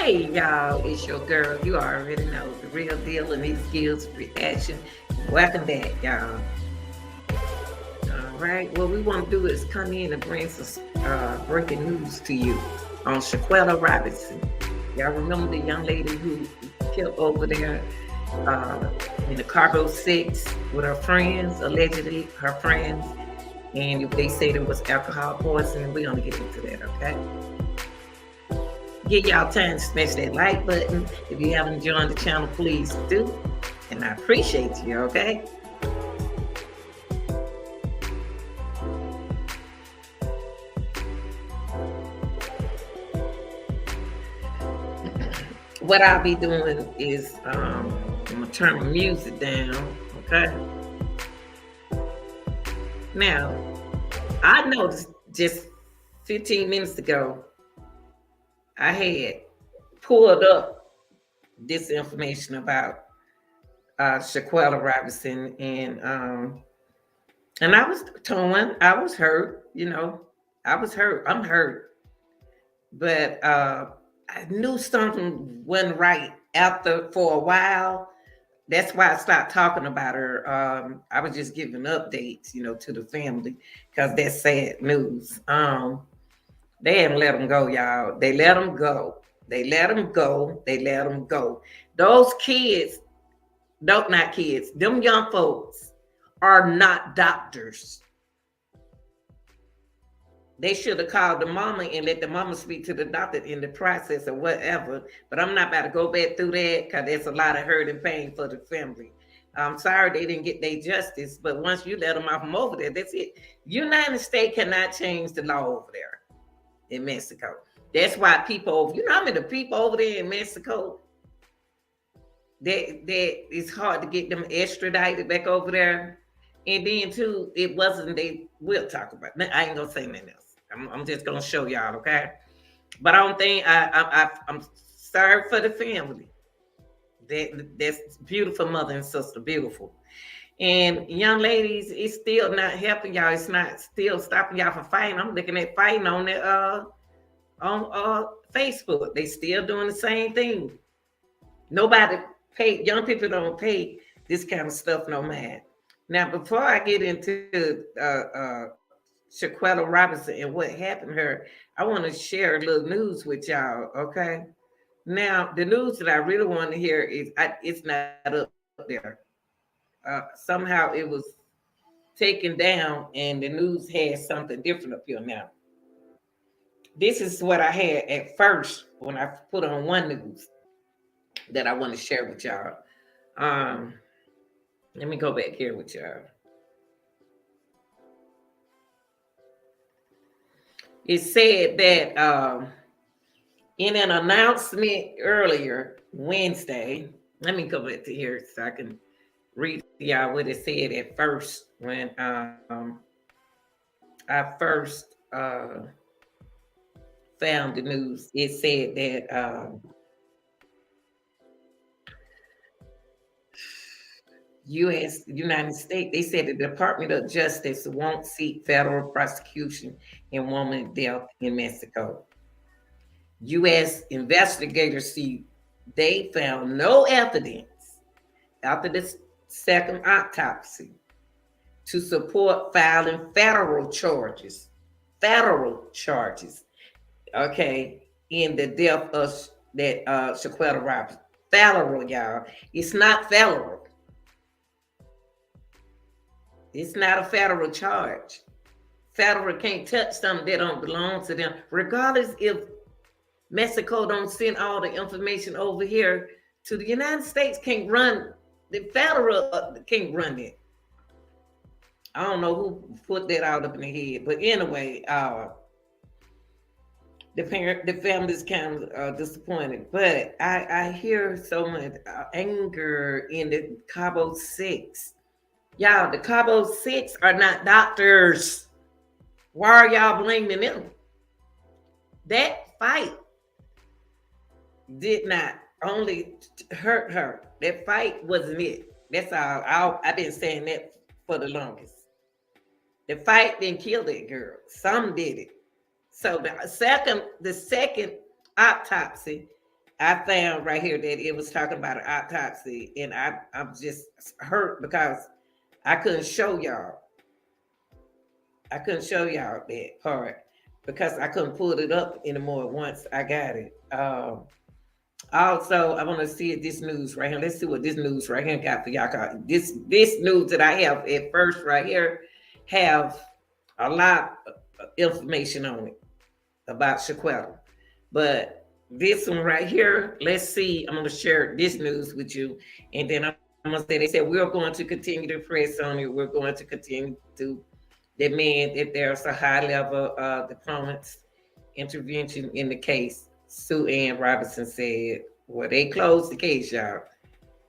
Hey y'all, it's your girl. You already know the real deal and these skills reaction. Welcome back, y'all. All right, what we want to do is come in and bring some breaking news to you on Shanquella Robinson. Y'all remember the young lady who killed over there in the cargo 6 with her friends, allegedly her friends, and they said it was alcohol poisoning. We're gonna get into that, okay? Give y'all time to smash that like button. If you haven't joined the channel, please do. And I appreciate you, okay? What I'll be doing is I'm gonna turn the music down, okay? Now, I noticed just 15 minutes ago, I had pulled up this information about Shanquella Robinson, and I was torn. I was hurt, I was hurt. I'm hurt, but I knew something wasn't right after for a while. That's why I stopped talking about her. I was just giving updates, to the family because that's sad news. They haven't let them go, y'all. They let them go. They let them go. They let them go. Those kids, not kids, them young folks are not doctors. They should have called the mama and let the mama speak to the doctor in the process or whatever. But I'm not about to go back through that because there's a lot of hurt and pain for the family. I'm sorry they didn't get their justice, but once you let them off from over there, that's it. United States cannot change the law over there in Mexico. That's why people, how many people over there in Mexico, that it's hard to get them extradited back over there. And then too, it wasn't, we'll talk about it. I ain't gonna say nothing else. I'm just gonna show y'all, okay? But I don't think, I'm sorry for the family. That's beautiful mother and sister, beautiful. And young ladies, it's still not helping y'all. It's not still stopping y'all from fighting. I'm looking at fighting on the on Facebook. They still doing the same thing. Nobody pay. Young people don't pay this kind of stuff no man. Now, before I get into Shanquella Robinson and what happened to her, I want to share a little news with y'all. Okay. Now, the news that I really want to hear is it's not up there. Somehow it was taken down and the news has something different up here now. This is what I had at first when I put on one news that I want to share with y'all. Let me go back here with y'all. It said that in an announcement earlier Wednesday, let me go back to here so I can read y'all what it said at first when I first found the news. It said that United States, they said the Department of Justice won't seek federal prosecution in woman death in Mexico. U.S. investigators they found no evidence after the second autopsy to support filing federal charges, okay, in the death of that Shanquella Robinson. Federal, y'all. It's not federal. It's not a federal charge. Federal can't touch something that don't belong to them, regardless if Mexico don't send all the information over here to the United States. Can't run the federal can't run it. I don't know who put that out up in the head, but anyway, the family's kind of disappointed. But I hear so much anger in the Cabo Six. Y'all, the Cabo Six are not doctors. Why are y'all blaming them? That fight did not only hurt her. That fight wasn't it. That's all. I've been saying that for the longest. The fight didn't kill that girl. Some did it. So the second autopsy, I found right here that it was talking about an autopsy, and I'm just hurt because I couldn't show y'all. I couldn't show y'all that part because I couldn't pull it up anymore once I got it. Also, I want to see this news right here. Let's see what this news right here got for y'all. This news that I have at first right here have a lot of information on it about Shanquella. But this one right here, let's see. I'm going to share this news with you. And then I'm going to say, they said, we're going to continue to press on it. We're going to continue to demand that there's a high level diplomacy intervention in the case. Sue Ann Robinson said, well, they closed the case, y'all.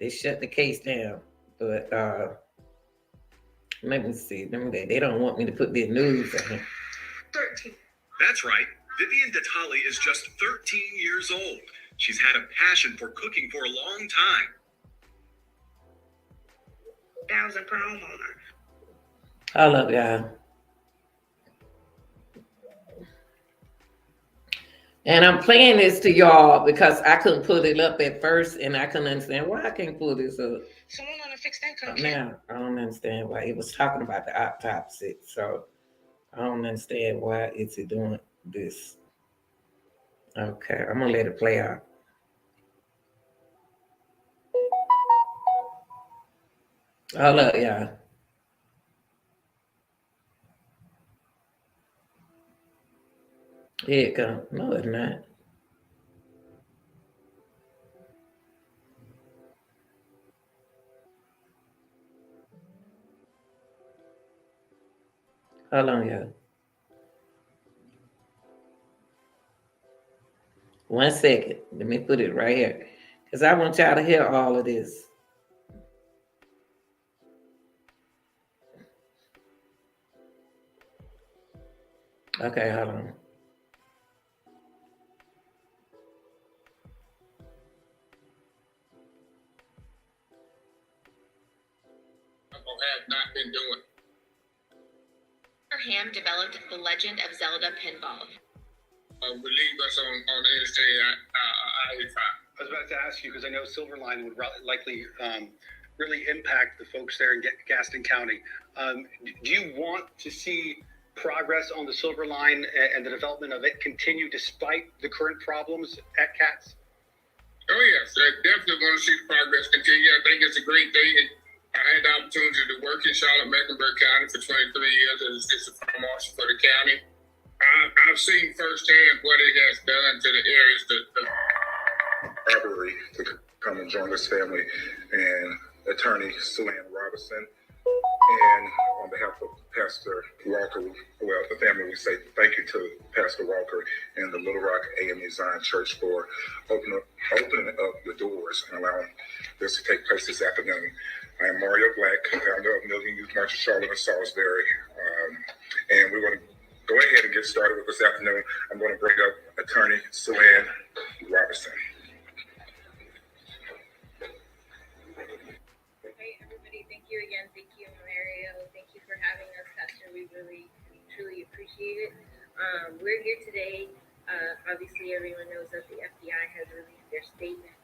They shut the case down. But let me see. They don't want me to put the news on here. 13. That's right. Vivian Datali is just 13 years old. She's had a passion for cooking for a long time. That was a promo. I love y'all. And I'm playing this to y'all because I couldn't put it up at first, and I couldn't understand why I can't pull this up. Someone on a fixed income. Now I don't understand why it was talking about the autopsy, so I don't understand why it's doing this. Okay, I'm gonna let it play out. Hold up, y'all. Here it comes. No, it's not. Hold on, y'all. 1 second. Let me put it right here. Because I want y'all to hear all of this. Okay, hold on. Have not been doing. Ham developed the Legend of Zelda pinball. Relieve us on the interstate I-85. I was about to ask you because I know Silverline would likely really impact the folks there in Gaston County. Do you want to see progress on the Silverline and the development of it continue despite the current problems at CATS? Oh yes, I definitely want to see the progress continue. I think it's a great thing. I had the opportunity to work in Charlotte-Mecklenburg County for 23 years as a fire marshal for the county. I've seen firsthand what it has done to the areas Robbery to come and join this family, and attorney Sue Ann Robinson. And on behalf of Pastor Walker, well, the family, we say thank you to Pastor Walker and the Little Rock AME Zion Church for opening up the doors and allowing this to take place this afternoon. I am Mario Black, founder of Million Youth March of Charlotte and Salisbury, and we're going to go ahead and get started with this afternoon. I'm going to bring up attorney Sue Ann Robinson. Hey everybody, thank you again. Thank you, Mario. Thank you for having us, Pastor. We really, truly appreciate it. We're here today. Obviously, everyone knows that the FBI has released their statement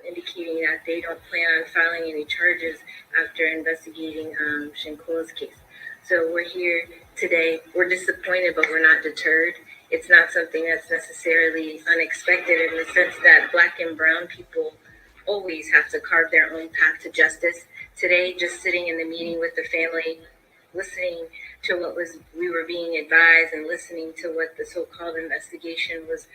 indicating that they don't plan on filing any charges after investigating Shanquella's case. So we're here today. We're disappointed, but we're not deterred. It's not something that's necessarily unexpected in the sense that Black and brown people always have to carve their own path to justice. Today, just sitting in the meeting with the family, listening to what we were being advised and listening to what the so-called investigation was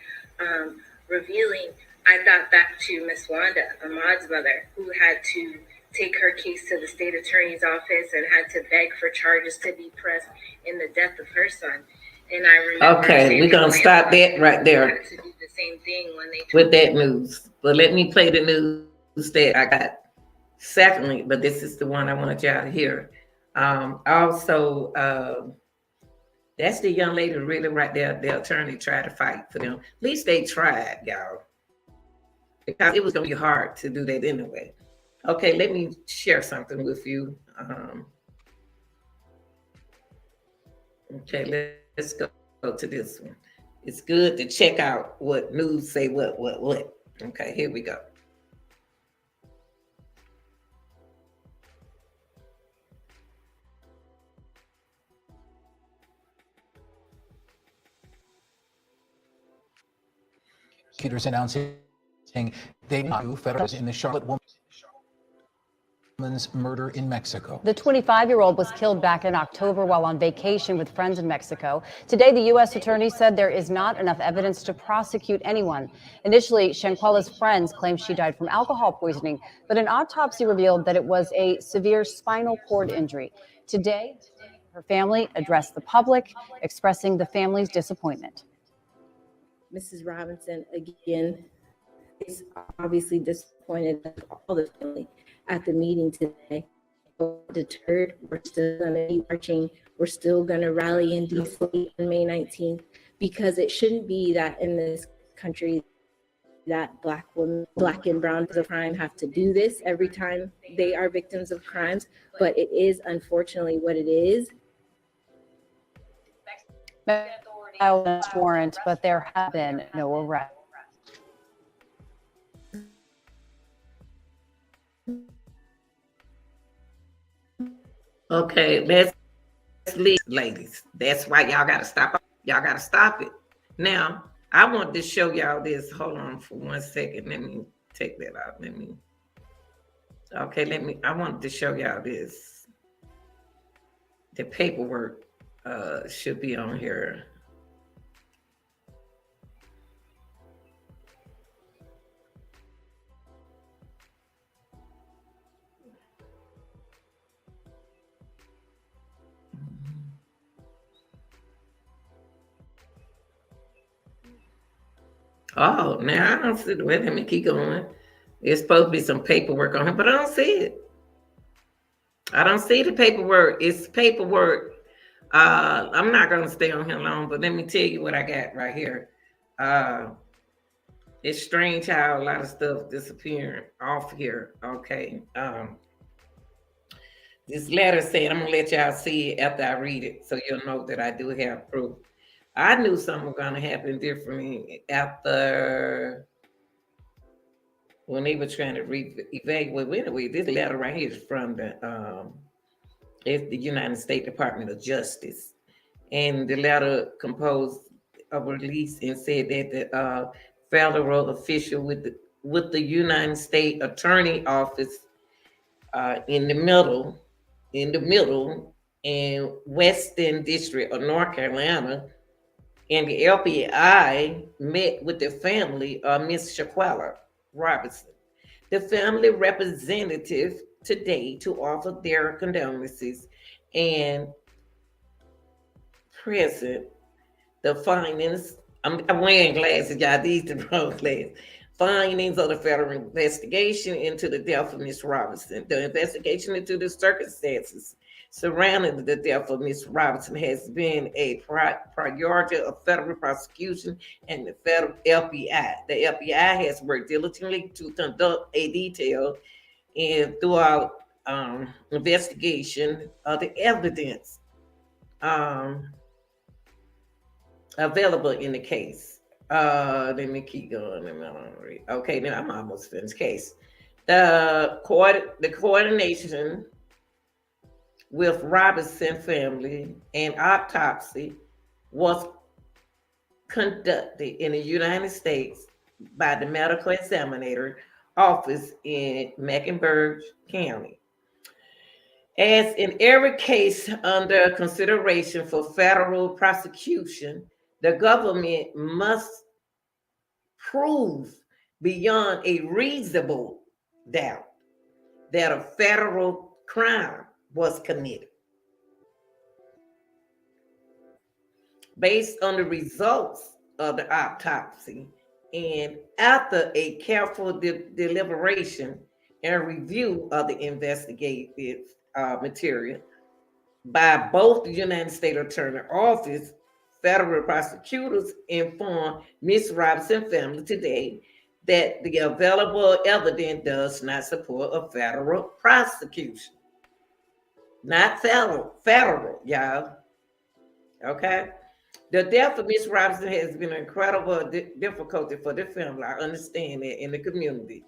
revealing, I thought back to Miss Wanda, Ahmad's mother, who had to take her case to the state attorney's office and had to beg for charges to be pressed in the death of her son. And I remember Okay, we're gonna stop that right there to do the same thing when they with that news. But let me play the news that I got. Secondly, but this is the one I wanted y'all to hear. Also, that's the young lady really right there. The attorney tried to fight for them. At least they tried, y'all, because it was gonna be hard to do that anyway. Okay, let me share something with you. Okay, let's go to this one. It's good to check out what news say what. Okay, here we go. Prosecutors announcing they knew federals in the Charlotte woman's murder in Mexico. The 25-year-old was killed back in October while on vacation with friends in Mexico. Today, the U.S. attorney said there is not enough evidence to prosecute anyone. Initially, Shanquella's friends claimed she died from alcohol poisoning, but an autopsy revealed that it was a severe spinal cord injury. Today, her family addressed the public, expressing the family's disappointment. Mrs. Robinson, again, is obviously disappointed with all the family at the meeting today. Deterred, we're still going to be marching. We're still going to rally in DC on May 19th, because it shouldn't be that in this country that Black women, Black and brown victims of crime have to do this every time they are victims of crimes, but it is unfortunately what it is. Warrant, but there have been no arrests. Okay, let's leave, ladies. That's why y'all gotta stop. Y'all gotta stop it. Now, I want to show y'all this. Hold on for 1 second. Let me take that out. I wanted to show y'all this. The paperwork should be on here. Oh, now I don't see the way. Let me keep going. There's supposed to be some paperwork on it, but I don't see it. I don't see the paperwork. It's paperwork. I'm not going to stay on here long, but let me tell you what I got right here. It's strange how a lot of stuff disappearing off here. Okay. This letter said, I'm going to let y'all see it after I read it, so you'll know that I do have proof. I knew something was going to happen differently after when they were trying to evaluate. Well, anyway, this letter right here is from it's the United States Department of Justice. And the letter composed a release and said that the federal official with the United States Attorney Office in the middle in Western District of North Carolina, and the LPI met with the family of Miss Shanquella Robinson. The family representative today to offer their condolences and present the findings. I'm wearing glasses, y'all. These are the wrong glasses. Findings of the federal investigation into the death of Miss Robinson. The investigation into the circumstances surrounding the death of Miss Robinson has been a priority of federal prosecution and the federal LPI. The LPI has worked diligently to conduct a detailed and throughout investigation of the evidence available in the case. Let me keep going. Okay, now I'm almost finished. Case. The coordination with Robinson family and autopsy was conducted in the United States by the medical examiner office in Mecklenburg County. As in every case under consideration for federal prosecution, the government must prove beyond a reasonable doubt that a federal crime was committed. Based on the results of the autopsy and after a careful deliberation and review of the investigative material by both the United States Attorney Office, federal prosecutors informed Ms. Robinson family today that the available evidence does not support a federal prosecution. Not federal, y'all. Okay? The death of Ms. Robinson has been an incredible difficulty for the family. I understand that in the community.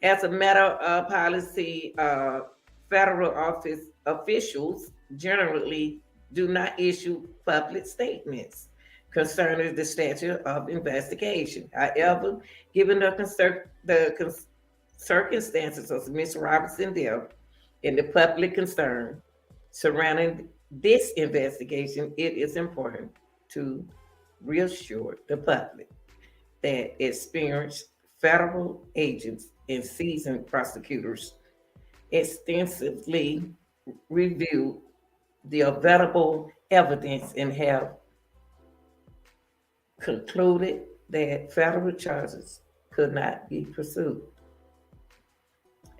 As a matter of policy, federal office officials generally do not issue public statements concerning the status of investigation. However, given the circumstances of Ms. Robinson's death and the public concern surrounding this investigation, it is important to reassure the public that experienced federal agents and seasoned prosecutors extensively review the available evidence and have concluded that federal charges could not be pursued.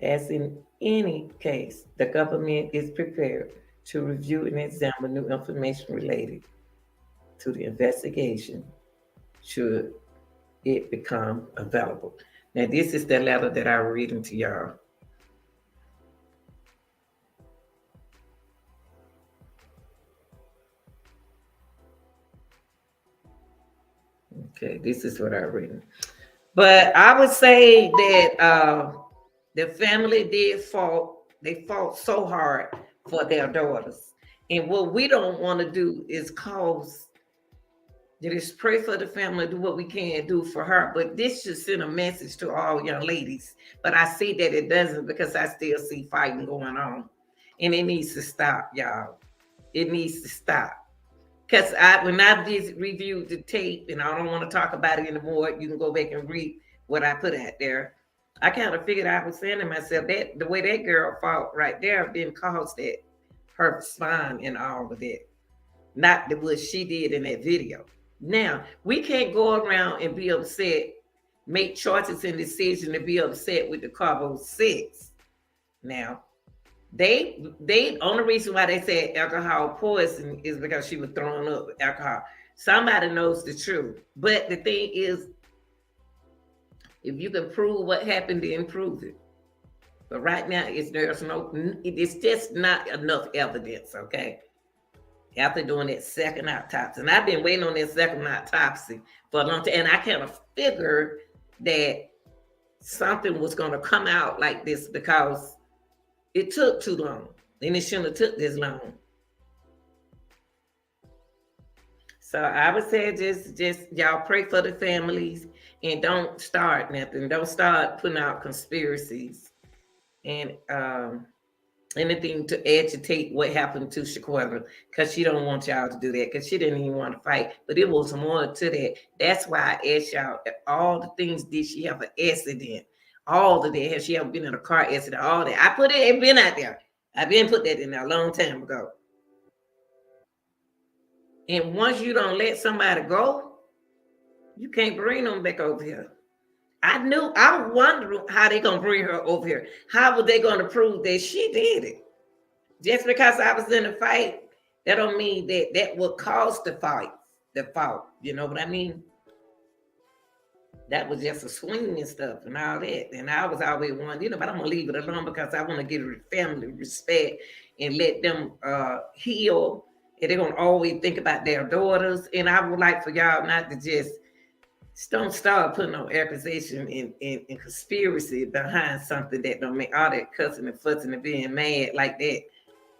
As in any case, the government is prepared to review and examine new information related to the investigation should it become available. Now, this is the letter that I'm reading to y'all. Okay, this is what I'm reading. But I would say that the family did fought. They fought so hard for their daughters. And what we don't want to do is just pray for the family, do what we can do for her. But this should send a message to all young ladies. But I see that it doesn't because I still see fighting going on. And it needs to stop, y'all. It needs to stop. Because when I reviewed the tape, and I don't want to talk about it anymore, you can go back and read what I put out there. I kind of figured I was saying to myself that the way that girl fought right there didn't cause that her spine and all of that. Not what she did in that video. Now, we can't go around and be upset, make choices and decisions to be upset with the Carbo 6. Now, they only reason why they said alcohol poison is because she was throwing up alcohol. Somebody knows the truth. But the thing is, if you can prove what happened, then prove it. But right now, it's just not enough evidence, okay? After doing that second autopsy. And I've been waiting on that second autopsy for a long time. And I kind of figured that something was going to come out like this because it took too long. And it shouldn't have took this long. So I would say just y'all pray for the families and don't start nothing. Don't start putting out conspiracies and anything to agitate what happened to Shanquella, because she don't want y'all to do that, because she didn't even want to fight. But it was more to that. That's why I asked y'all, all the things, did she have an accident? All of that, has she ever been in a car accident? All that. I put it, been out there. I've been put that in there a long time ago. And once you don't let somebody go, you can't bring them back over here. I wonder how they gonna bring her over here. How were they gonna prove that she did it? Just because I was in a fight, that don't mean that would cause the fault. You know what I mean? That was just a swing and stuff and all that. And I was always one, but I'm gonna leave it alone because I want to give the family respect and let them heal. And they're gonna always think about their daughters. And I would like for y'all not to just don't start putting on accusation and conspiracy behind something that don't make all that cussing and fussing and being mad like that.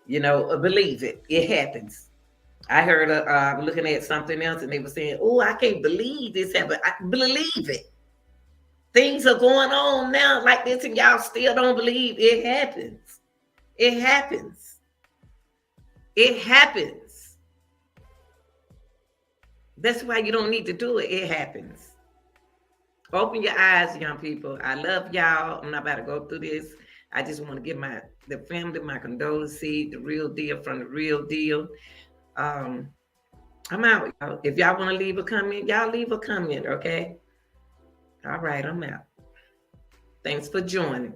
Believe it. It happens. I heard looking at something else and they were saying, "Oh, I can't believe this happened." I believe it. Things are going on now like this and y'all still don't believe it happens. It happens. It happens. That's why you don't need to do it. It happens. Open your eyes, young people. I love y'all. I'm not about to go through this. I just want to give the family my condolences, the real deal from the real deal. I'm out. Y'all. If y'all want to leave a comment, y'all leave a comment, okay? All right, I'm out. Thanks for joining.